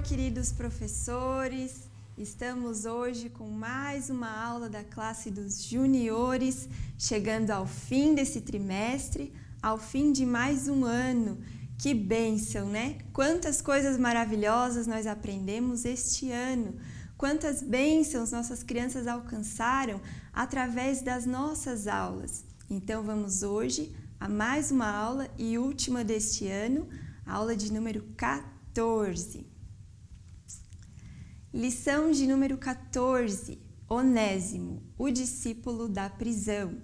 queridos professores! Estamos hoje com mais uma aula da classe dos juniores, chegando ao fim desse trimestre, ao fim de mais um ano. Que bênção, né? Quantas coisas maravilhosas nós aprendemos este ano! Quantas bênçãos nossas crianças alcançaram através das nossas aulas! Então vamos hoje a mais uma aula e última deste ano, a aula de número 14. Lição de número 14, Onésimo, o discípulo da prisão.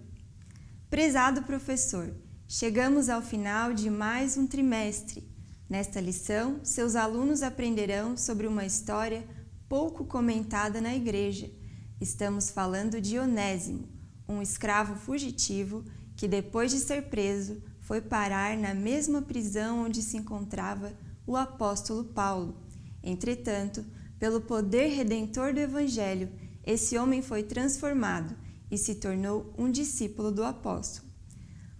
Prezado professor, chegamos ao final de mais um trimestre. Nesta lição, seus alunos aprenderão sobre uma história pouco comentada na igreja. Estamos falando de Onésimo, um escravo fugitivo que, depois de ser preso, foi parar na mesma prisão onde se encontrava o apóstolo Paulo. Entretanto, pelo poder redentor do Evangelho, esse homem foi transformado e se tornou um discípulo do apóstolo.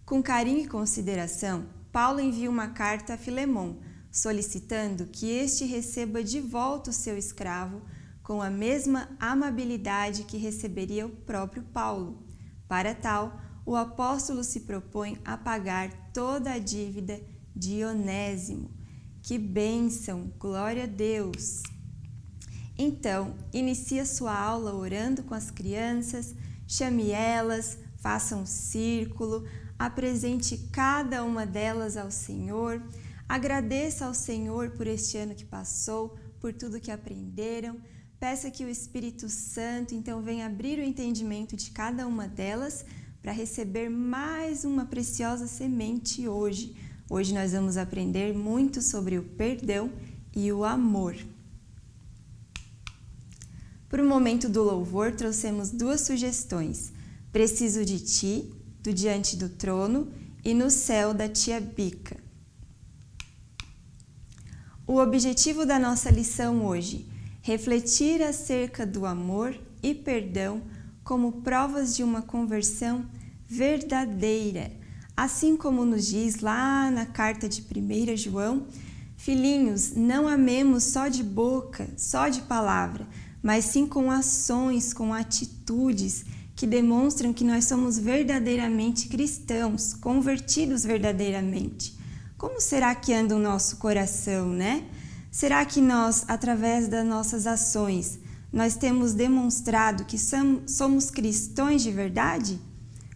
Com carinho e consideração, Paulo envia uma carta a Filemon, solicitando que este receba de volta o seu escravo com a mesma amabilidade que receberia o próprio Paulo. Para tal, o apóstolo se propõe a pagar toda a dívida de Onésimo. Que bênção! Glória a Deus! Então, inicia sua aula orando com as crianças, chame elas, faça um círculo, apresente cada uma delas ao Senhor, agradeça ao Senhor por este ano que passou, por tudo que aprenderam, peça que o Espírito Santo então venha abrir o entendimento de cada uma delas para receber mais uma preciosa semente hoje. Hoje nós vamos aprender muito sobre o perdão e o amor. Para o momento do louvor, trouxemos duas sugestões: Preciso de Ti, do Diante do Trono, e No Céu, da Tia Bica. O objetivo da nossa lição hoje: refletir acerca do amor e perdão como provas de uma conversão verdadeira. Assim como nos diz lá na carta de 1 João, filhinhos, não amemos só de boca, só de palavra, mas sim com ações, com atitudes que demonstram que nós somos verdadeiramente cristãos, convertidos verdadeiramente. Como será que anda o nosso coração, né? Será que nós, através das nossas ações, nós temos demonstrado que somos cristãos de verdade?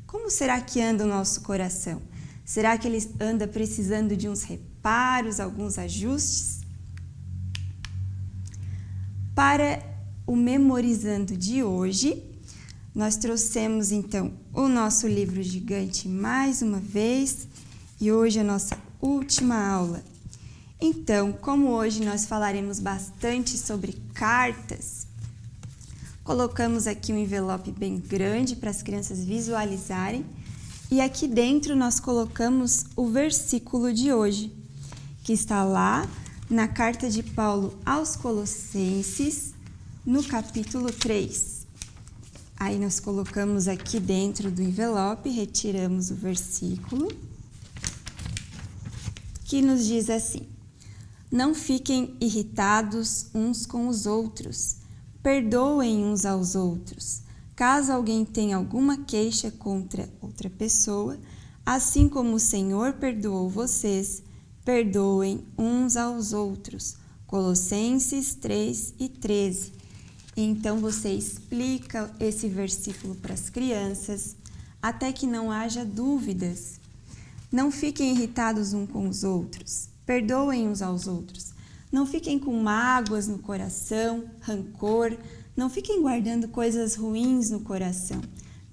Como será que anda o nosso coração? Será que ele anda precisando de uns reparos, alguns ajustes? Para o Memorizando de hoje, nós trouxemos então o nosso livro gigante mais uma vez e hoje é a nossa última aula. Então, como hoje nós falaremos bastante sobre cartas, colocamos aqui um envelope bem grande para as crianças visualizarem e aqui dentro nós colocamos o versículo de hoje, que está lá na carta de Paulo aos Colossenses, no capítulo 3. Aí nós colocamos aqui dentro do envelope, retiramos o versículo, que nos diz assim: Não fiquem irritados uns com os outros, perdoem uns aos outros. Caso alguém tenha alguma queixa contra outra pessoa, assim como o Senhor perdoou vocês, perdoem uns aos outros. Colossenses 3:13. Então você explica esse versículo para as crianças, até que não haja dúvidas. Não fiquem irritados uns com os outros, perdoem uns aos outros. Não fiquem com mágoas no coração, rancor, não fiquem guardando coisas ruins no coração.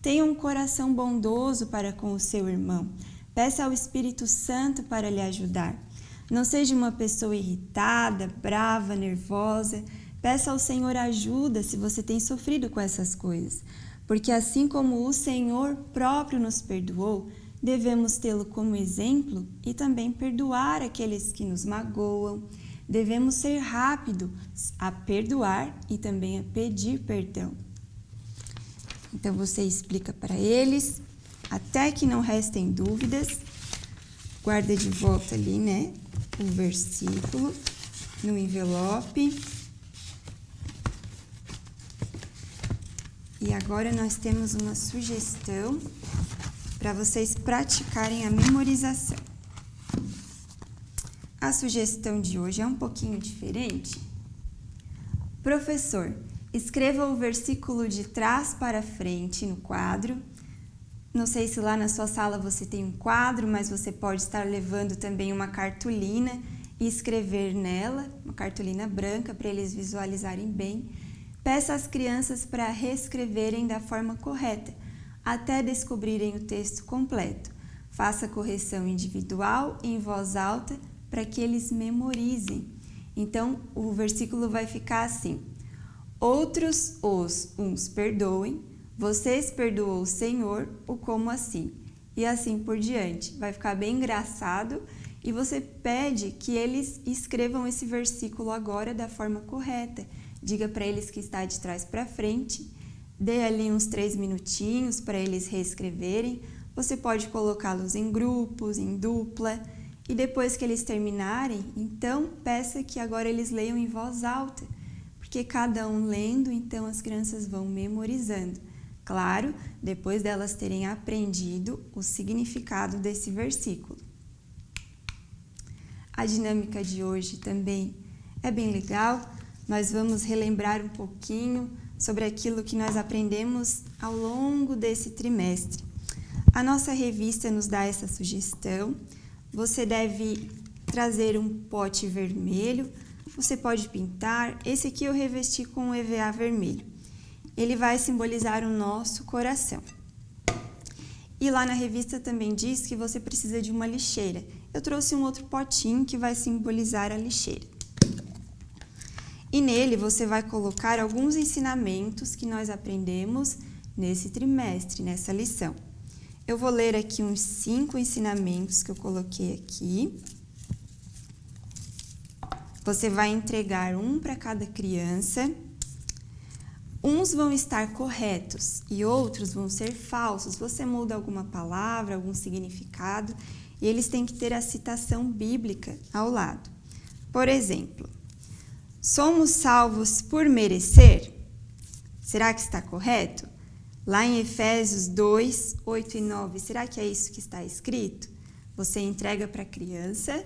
Tenham um coração bondoso para com o seu irmão. Peça ao Espírito Santo para lhe ajudar. Não seja uma pessoa irritada, brava, nervosa. Peça ao Senhor ajuda se você tem sofrido com essas coisas, porque assim como o Senhor próprio nos perdoou, devemos tê-lo como exemplo e também perdoar aqueles que nos magoam. Devemos ser rápidos a perdoar e também a pedir perdão. Então você explica para eles, até que não restem dúvidas. Guarda de volta ali, né, o versículo. no envelope. E agora nós temos uma sugestão para vocês praticarem a memorização. A sugestão de hoje é um pouquinho diferente. Professor, escreva o versículo de trás para frente no quadro. Não sei se lá na sua sala você tem um quadro, mas você pode estar levando também uma cartolina e escrever nela, uma cartolina branca para eles visualizarem bem. Peça às crianças para reescreverem da forma correta, até descobrirem o texto completo. Faça correção individual em voz alta para que eles memorizem. Então, o versículo vai ficar assim: outros os uns perdoem, vocês perdoou o Senhor, o como assim? E assim por diante. Vai ficar bem engraçado e você pede que eles escrevam esse versículo agora da forma correta. Diga para eles que está de trás para frente, dê ali uns 3 minutinhos para eles reescreverem. Você pode colocá-los em grupos, em dupla, e depois que eles terminarem, então peça que agora eles leiam em voz alta, porque cada um lendo, então as crianças vão memorizando. Claro, depois delas terem aprendido o significado desse versículo. A dinâmica de hoje também é bem legal. Nós vamos relembrar um pouquinho sobre aquilo que nós aprendemos ao longo desse trimestre. A nossa revista nos dá essa sugestão. Você deve trazer um pote vermelho, você pode pintar. Esse aqui eu revesti com o EVA vermelho. Ele vai simbolizar o nosso coração. E lá na revista também diz que você precisa de uma lixeira. Eu trouxe um outro potinho que vai simbolizar a lixeira. E nele você vai colocar alguns ensinamentos que nós aprendemos nesse trimestre, nessa lição. Eu vou ler aqui uns 5 ensinamentos que eu coloquei aqui. Você vai entregar um para cada criança. Uns vão estar corretos e outros vão ser falsos. Você muda alguma palavra, algum significado, e eles têm que ter a citação bíblica ao lado. Por exemplo, somos salvos por merecer? Será que está correto? Lá em Efésios 2, 8 e 9, será que é isso que está escrito? Você entrega para a criança,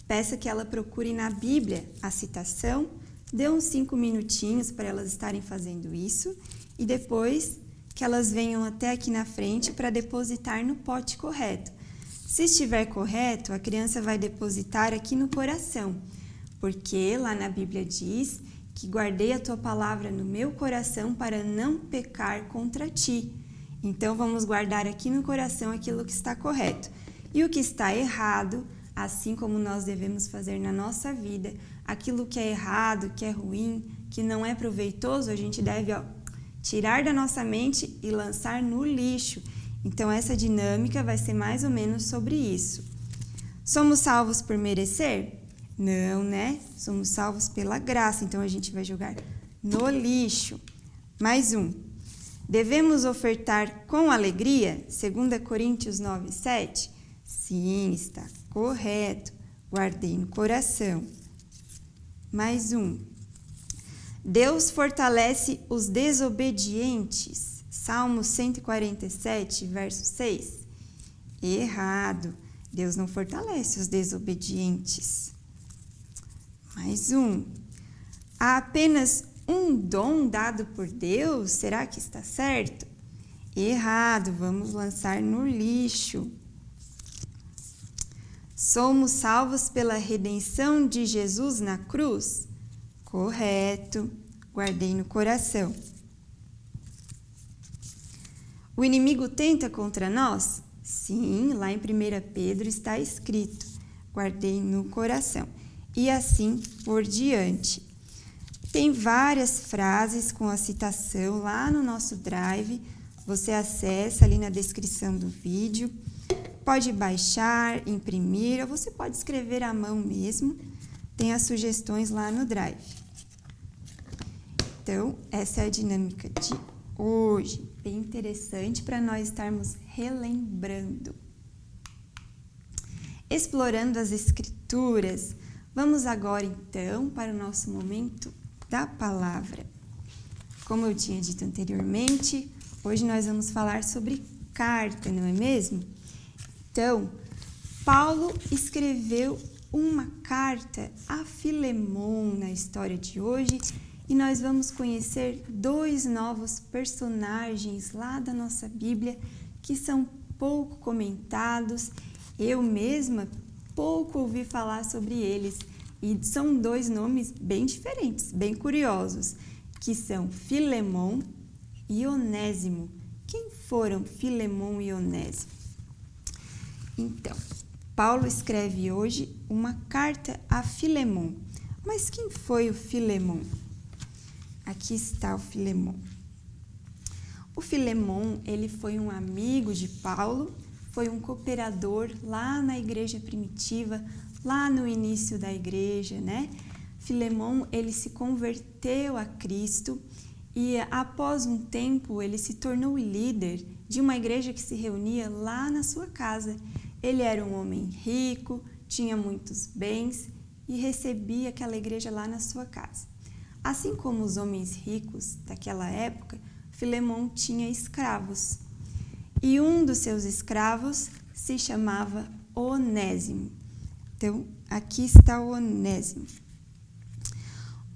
peça que ela procure na Bíblia a citação, dê uns 5 minutinhos para elas estarem fazendo isso e depois que elas venham até aqui na frente para depositar no pote correto. Se estiver correto, a criança vai depositar aqui no coração, porque lá na Bíblia diz que guardei a tua palavra no meu coração para não pecar contra ti. Então, vamos guardar aqui no coração aquilo que está correto. E o que está errado, assim como nós devemos fazer na nossa vida, aquilo que é errado, que é ruim, que não é proveitoso, a gente deve tirar da nossa mente e lançar no lixo. Então, essa dinâmica vai ser mais ou menos sobre isso. Somos salvos por merecer? Não, né? Somos salvos pela graça, então a gente vai jogar no lixo. Mais um. Devemos ofertar com alegria? 2 Coríntios 9, 7? Sim, está correto. Guardei no coração. Mais um. Deus fortalece os desobedientes. Salmo 147, verso 6. Errado. Deus não fortalece os desobedientes. Mais um. Há apenas um dom dado por Deus? Será que está certo? Errado. Vamos lançar no lixo. Somos salvos pela redenção de Jesus na cruz? Correto. Guardei no coração. O inimigo tenta contra nós? Sim, lá em 1 Pedro está escrito. Guardei no coração. E assim por diante. Tem várias frases com a citação lá no nosso Drive. Você acessa ali na descrição do vídeo. Pode baixar, imprimir, ou você pode escrever à mão mesmo. Tem as sugestões lá no Drive. Então, essa é a dinâmica de hoje. Bem interessante para nós estarmos relembrando. Explorando as escrituras, Vamos agora, então, para o nosso momento da palavra. Como eu tinha dito anteriormente, hoje nós vamos falar sobre carta, não é mesmo? Então, Paulo escreveu uma carta a Filemon na história de hoje e nós vamos conhecer 2 novos personagens lá da nossa Bíblia que são pouco comentados. Eu mesma pouco ouvi falar sobre eles e são 2 nomes bem diferentes, bem curiosos, que são Filemon e Onésimo. Quem foram Filemon e Onésimo? Então, Paulo escreve hoje uma carta a Filemon. Mas quem foi o Filemon? Aqui está o Filemon. O Filemon, ele foi um amigo de Paulo, foi um cooperador lá na igreja primitiva, lá no início da igreja, né? Filemon, ele se converteu a Cristo e após um tempo ele se tornou líder de uma igreja que se reunia lá na sua casa. Ele era um homem rico, tinha muitos bens e recebia aquela igreja lá na sua casa. Assim como os homens ricos daquela época, Filemon tinha escravos. E um dos seus escravos se chamava Onésimo. Então, aqui está o Onésimo.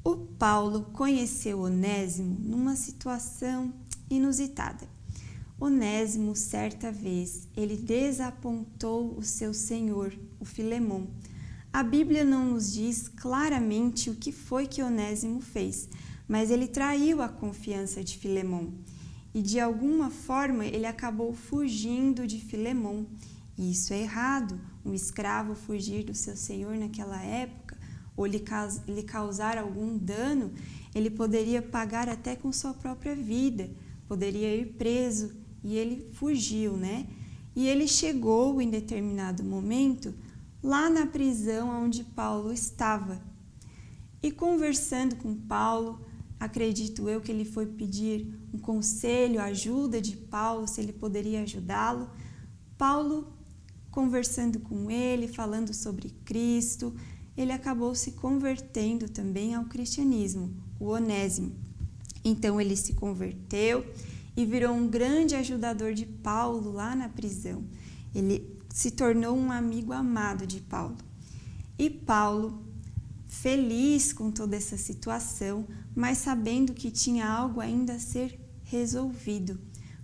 O Paulo conheceu Onésimo numa situação inusitada. Onésimo, certa vez, ele desapontou o seu senhor, o Filemon. A Bíblia não nos diz claramente o que foi que Onésimo fez, mas ele traiu a confiança de Filemon. E de alguma forma ele acabou fugindo de Filemon. E isso é errado, um escravo fugir do seu senhor naquela época, ou lhe causar algum dano, ele poderia pagar até com sua própria vida, poderia ir preso, e ele fugiu, né? E ele chegou em determinado momento lá na prisão onde Paulo estava. E conversando com Paulo, acredito eu que ele foi pedir um conselho, ajuda de Paulo, se ele poderia ajudá-lo. Paulo, conversando com ele, falando sobre Cristo, ele acabou se convertendo também ao cristianismo, o Onésimo. Então ele se converteu e virou um grande ajudador de Paulo lá na prisão. Ele se tornou um amigo amado de Paulo. E Paulo, feliz com toda essa situação, mas sabendo que tinha algo ainda a ser resolvido,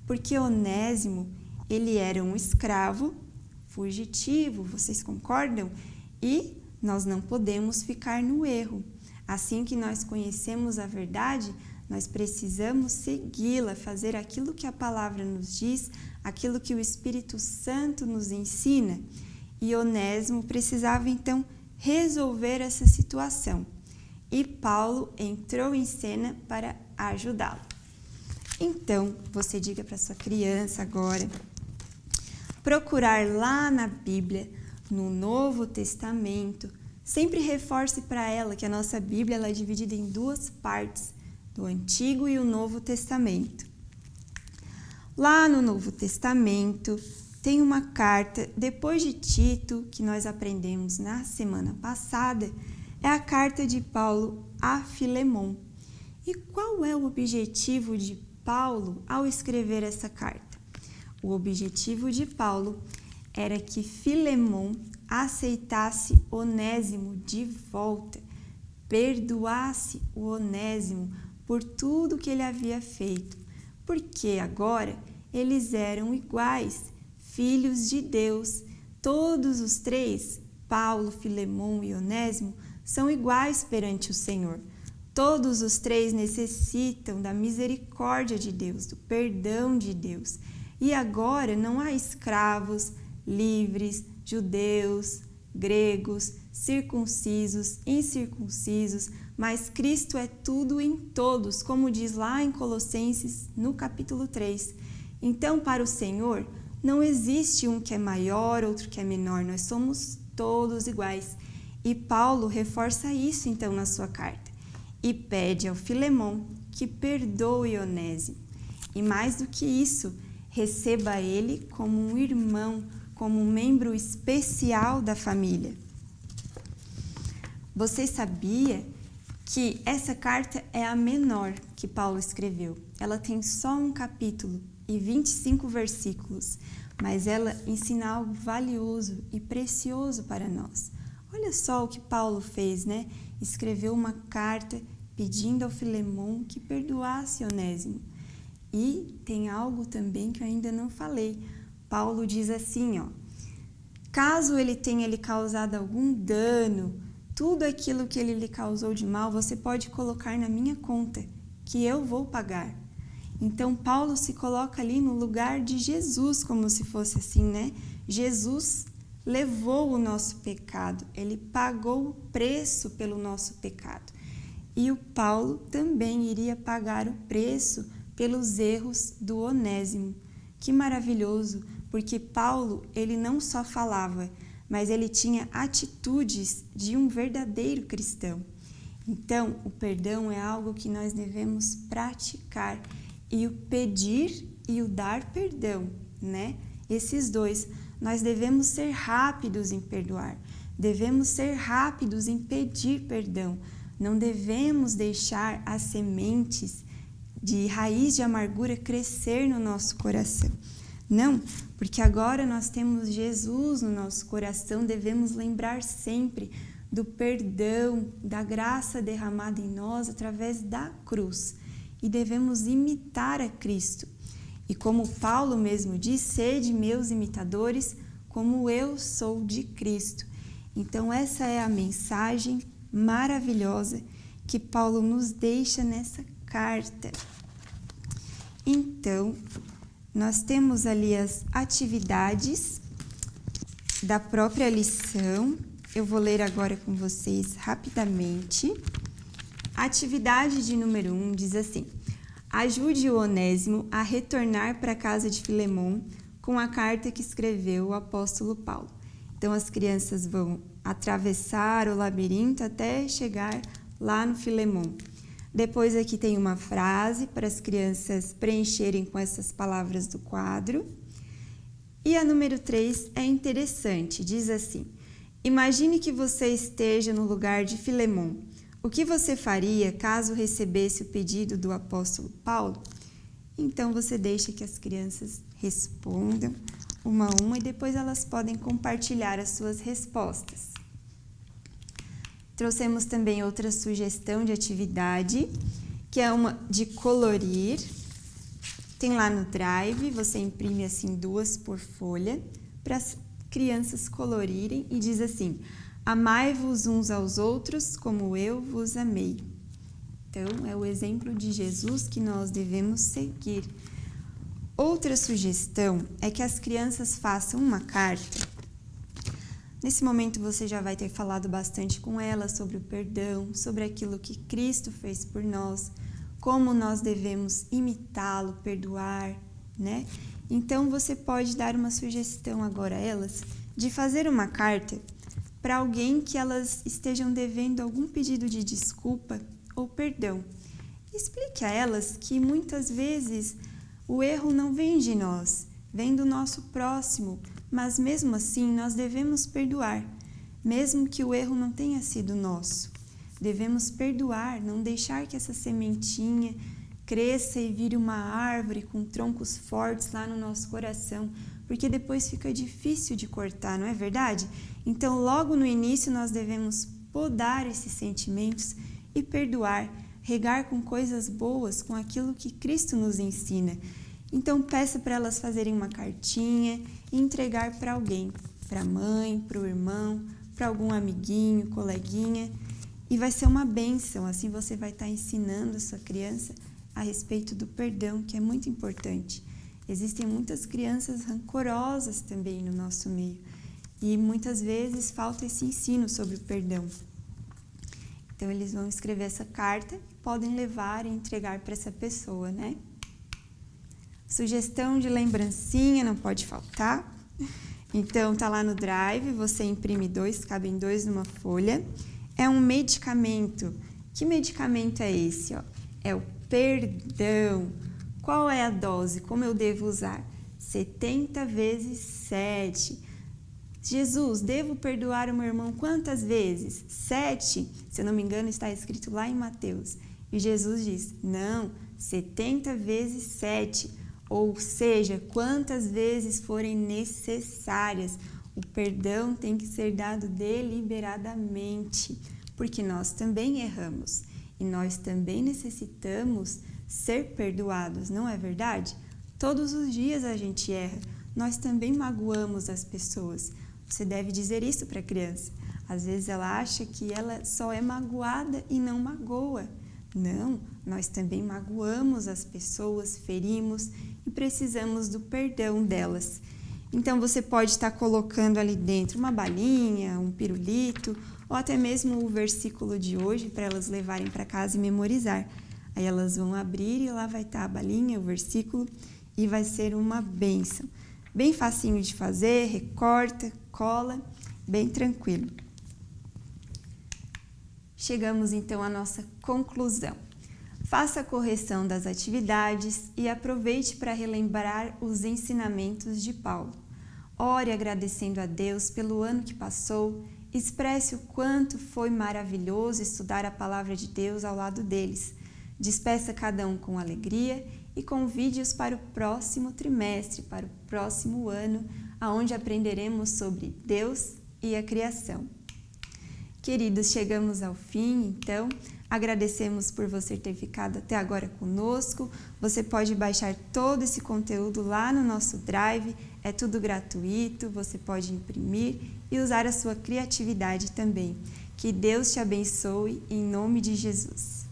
porque Onésimo, ele era um escravo fugitivo, vocês concordam? E nós não podemos ficar no erro. Assim que nós conhecemos a verdade, nós precisamos segui-la, fazer aquilo que a palavra nos diz, aquilo que o Espírito Santo nos ensina. E Onésimo precisava então resolver essa situação. E Paulo entrou em cena para ajudá-lo. Então, você diga para sua criança agora, procurar lá na Bíblia, no Novo Testamento, sempre reforce para ela que a nossa Bíblia ela é dividida em 2 partes, do Antigo e o Novo Testamento. Lá no Novo Testamento tem uma carta, depois de Tito, que nós aprendemos na semana passada, é a carta de Paulo a Filemon. E qual é o objetivo de Paulo ao escrever essa carta? O objetivo de Paulo era que Filemon aceitasse Onésimo de volta, perdoasse o Onésimo por tudo que ele havia feito, porque agora eles eram iguais, filhos de Deus. Todos os 3, Paulo, Filemon e Onésimo, são iguais perante o Senhor. Todos os 3 necessitam da misericórdia de Deus, do perdão de Deus. E agora não há escravos, livres, judeus, gregos, circuncisos, incircuncisos, mas Cristo é tudo em todos, como diz lá em Colossenses, no capítulo 3. Então, para o Senhor, não existe um que é maior, outro que é menor, nós somos todos iguais. E Paulo reforça isso, então, na sua carta. E pede ao Filemon que perdoe Onésimo. E mais do que isso, receba ele como um irmão, como um membro especial da família. Você sabia que essa carta é a menor que Paulo escreveu? Ela tem só um capítulo e 25 versículos, mas ela ensina algo valioso e precioso para nós. Olha só o que Paulo fez, né? Escreveu uma carta pedindo ao Filemon que perdoasse Onésimo. E tem algo também que eu ainda não falei. Paulo diz assim, ó: caso ele tenha lhe causado algum dano, tudo aquilo que ele lhe causou de mal, você pode colocar na minha conta, que eu vou pagar. Então, Paulo se coloca ali no lugar de Jesus, como se fosse assim, né? Jesus levou o nosso pecado, ele pagou o preço pelo nosso pecado. E o Paulo também iria pagar o preço pelos erros do Onésimo. Que maravilhoso, porque Paulo, ele não só falava, mas ele tinha atitudes de um verdadeiro cristão. Então, o perdão é algo que nós devemos praticar, e o pedir e o dar perdão, né? Esses dois, nós devemos ser rápidos em perdoar, devemos ser rápidos em pedir perdão, não devemos deixar as sementes de raiz de amargura crescer no nosso coração. Não, porque agora nós temos Jesus no nosso coração, devemos lembrar sempre do perdão, da graça derramada em nós através da cruz. E devemos imitar a Cristo. E como Paulo mesmo diz, sede meus imitadores, como eu sou de Cristo. Então essa é a mensagem maravilhosa que Paulo nos deixa nessa carta. Então, nós temos ali as atividades da própria lição. Eu vou ler agora com vocês rapidamente. A atividade de número 1 diz assim: ajude o Onésimo a retornar para a casa de Filemon com a carta que escreveu o apóstolo Paulo. Então, as crianças vão atravessar o labirinto até chegar lá no Filemon. Depois aqui tem uma frase para as crianças preencherem com essas palavras do quadro. E a número 3 é interessante, diz assim: imagine que você esteja no lugar de Filemon. O que você faria caso recebesse o pedido do apóstolo Paulo? Então, você deixa que as crianças respondam uma a uma e depois elas podem compartilhar as suas respostas. Trouxemos também outra sugestão de atividade, que é uma de colorir. Tem lá no Drive, você imprime assim 2 por folha para as crianças colorirem e diz assim: amai-vos uns aos outros como eu vos amei. Então, é o exemplo de Jesus que nós devemos seguir. Outra sugestão é que as crianças façam uma carta. Nesse momento, você já vai ter falado bastante com elas sobre o perdão, sobre aquilo que Cristo fez por nós, como nós devemos imitá-lo, perdoar, né? Então, você pode dar uma sugestão agora a elas de fazer uma carta para alguém que elas estejam devendo algum pedido de desculpa ou perdão. Explique a elas que muitas vezes o erro não vem de nós, vem do nosso próximo, mas mesmo assim nós devemos perdoar, mesmo que o erro não tenha sido nosso. Devemos perdoar, não deixar que essa sementinha cresça e vire uma árvore com troncos fortes lá no nosso coração, porque depois fica difícil de cortar, não é verdade? Então, logo no início, nós devemos podar esses sentimentos e perdoar, regar com coisas boas, com aquilo que Cristo nos ensina. Então, peça para elas fazerem uma cartinha e entregar para alguém, para a mãe, para o irmão, para algum amiguinho, coleguinha, e vai ser uma bênção. Assim você vai estar ensinando a sua criança a respeito do perdão, que é muito importante. Existem muitas crianças rancorosas também no nosso meio e muitas vezes falta esse ensino sobre o perdão. Então, eles vão escrever essa carta e podem levar e entregar para essa pessoa, né? Sugestão de lembrancinha não pode faltar. Então, tá lá no Drive, você imprime 2, cabem 2 numa folha. É um medicamento. Que medicamento é esse? Ó? É o perdão. Qual é a dose? Como eu devo usar? 70 vezes 7. Jesus, devo perdoar o meu irmão quantas vezes? 7? Se eu não me engano, está escrito lá em Mateus. E Jesus diz, não, 70 vezes 7. Ou seja, quantas vezes forem necessárias. O perdão tem que ser dado deliberadamente, porque nós também erramos. E nós também necessitamos ser perdoados, não é verdade? Todos os dias a gente erra. Nós também magoamos as pessoas. Você deve dizer isso para a criança. Às vezes ela acha que ela só é magoada e não magoa. Não, nós também magoamos as pessoas, ferimos e precisamos do perdão delas. Então você pode estar colocando ali dentro uma balinha, um pirulito ou até mesmo o versículo de hoje para elas levarem para casa e memorizar. Aí elas vão abrir e lá vai estar a balinha, o versículo e vai ser uma bênção. Bem facinho de fazer, recorta, cola, bem tranquilo. Chegamos então à nossa conclusão. Faça a correção das atividades e aproveite para relembrar os ensinamentos de Paulo. Ore agradecendo a Deus pelo ano que passou, expresse o quanto foi maravilhoso estudar a palavra de Deus ao lado deles. Despeça cada um com alegria e convide-os para o próximo trimestre, para o próximo ano, onde aprenderemos sobre Deus e a criação. Queridos, chegamos ao fim, então, agradecemos por você ter ficado até agora conosco. Você pode baixar todo esse conteúdo lá no nosso Drive, é tudo gratuito, você pode imprimir e usar a sua criatividade também. Que Deus te abençoe em nome de Jesus.